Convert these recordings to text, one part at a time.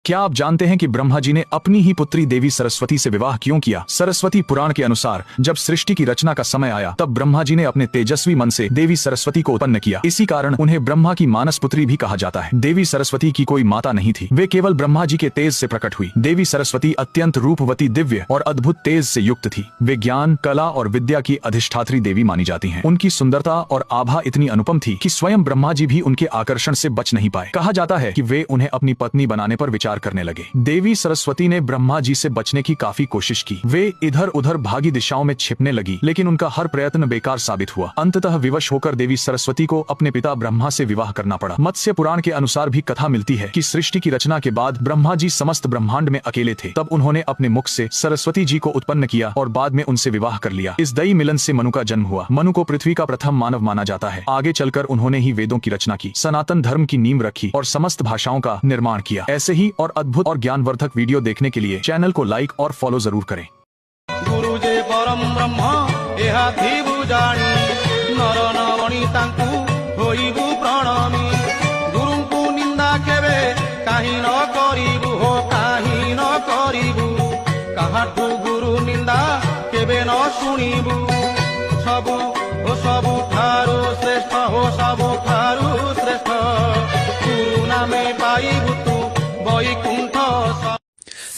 क्या आप जानते हैं कि ब्रह्मा जी ने अपनी ही पुत्री देवी सरस्वती से विवाह क्यों किया? सरस्वती पुराण के अनुसार जब सृष्टि की रचना का समय आया तब ब्रह्मा जी ने अपने तेजस्वी मन से देवी सरस्वती को उत्पन्न किया। इसी कारण उन्हें ब्रह्मा की मानस पुत्री भी कहा जाता है। देवी सरस्वती की कोई माता नहीं थी, वे केवल ब्रह्मा जी के तेज से प्रकट हुई। देवी सरस्वती अत्यंत रूपवती, दिव्य और अद्भुत तेज से युक्त थी। वे ज्ञान, कला और विद्या की अधिष्ठात्री देवी मानी जाती हैं। उनकी सुंदरता और आभा इतनी अनुपम थी कि स्वयं ब्रह्मा जी भी उनके आकर्षण से बच नहीं पाए। कहा जाता है कि वे उन्हें अपनी पत्नी बनाने पर विचार करने लगे। देवी सरस्वती ने ब्रह्मा जी से बचने की काफी कोशिश की। वे इधर उधर भागी दिशाओं में छिपने लगी, लेकिन उनका हर प्रयत्न बेकार साबित हुआ। अंततः विवश होकर देवी सरस्वती को अपने पिता ब्रह्मा से विवाह करना पड़ा। मत्स्य पुराण के अनुसार भी कथा मिलती है कि सृष्टि की रचना के बाद ब्रह्मा जी समस्त ब्रह्मांड में अकेले थे। तब उन्होंने अपने मुख से सरस्वती जी को उत्पन्न किया और बाद में उनसे विवाह कर लिया। इस दई मिलन से मनु का जन्म हुआ। मनु को पृथ्वी का प्रथम मानव माना जाता है। आगे चलकर उन्होंने ही वेदों की रचना की, सनातन धर्म की नींव रखी और समस्त भाषाओं का निर्माण किया। ऐसे ही और अद्भुत और ज्ञानवर्धक वीडियो देखने के लिए चैनल को लाइक और फॉलो जरूर करें। गुरु जे परम ब्रह्म एहा थिबु जानी नर नवणी तांकु होइबु प्रणामी। गुरु को निंदा केबे काहि न करिबु हो काहि न करिबु। काहाठु गुरु निंदा केबे न सुनिबु। सबु ओ सबु ठारू श्रेष्ठ हो सबु ठारू श्रेष्ठ। गुरु नामे पाइबु तू वैकुंठ।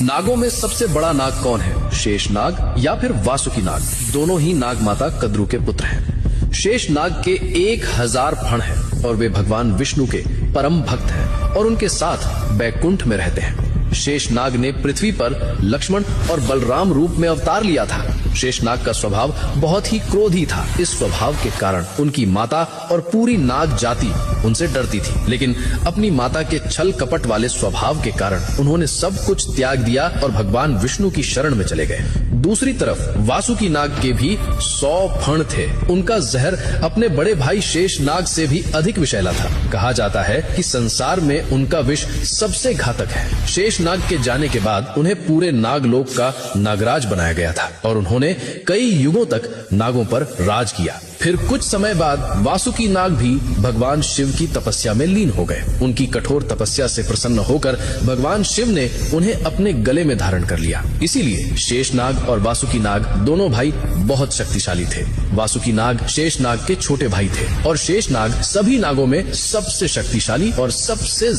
नागों में सबसे बड़ा नाग कौन है? शेष नाग या फिर वासुकी नाग? दोनों ही नाग माता कद्रू के पुत्र हैं। शेष नाग के 1000 फण हैं और वे भगवान विष्णु के परम भक्त हैं और उनके साथ बैकुंठ में रहते हैं। शेष नाग ने पृथ्वी पर लक्ष्मण और बलराम रूप में अवतार लिया था। शेष नाग का स्वभाव बहुत ही क्रोधी था। इस स्वभाव के कारण उनकी माता और पूरी नाग जाति उनसे डरती थी, लेकिन अपनी माता के छल कपट वाले स्वभाव के कारण उन्होंने सब कुछ त्याग दिया और भगवान विष्णु की शरण में चले गए। दूसरी तरफ वासुकी नाग के भी 100 फण थे। उनका जहर अपने बड़े भाई शेष नाग से भी अधिक विषैला था। कहा जाता है कि संसार में उनका विष सबसे घातक है। शेष नाग के जाने के बाद उन्हें पूरे नागलोक का नागराज बनाया गया था और उन्होंने कई युगों तक नागों पर राज किया। फिर कुछ समय बाद वासुकी नाग भी भगवान शिव की तपस्या में लीन हो गए। उनकी कठोर तपस्या से प्रसन्न होकर भगवान शिव ने उन्हें अपने गले में धारण कर लिया। इसीलिए शेष नाग और वासुकी नाग दोनों भाई बहुत शक्तिशाली थे। वासुकी नाग शेष नाग के छोटे भाई थे और शेष नाग सभी नागों में सबसे शक्तिशाली और सबसे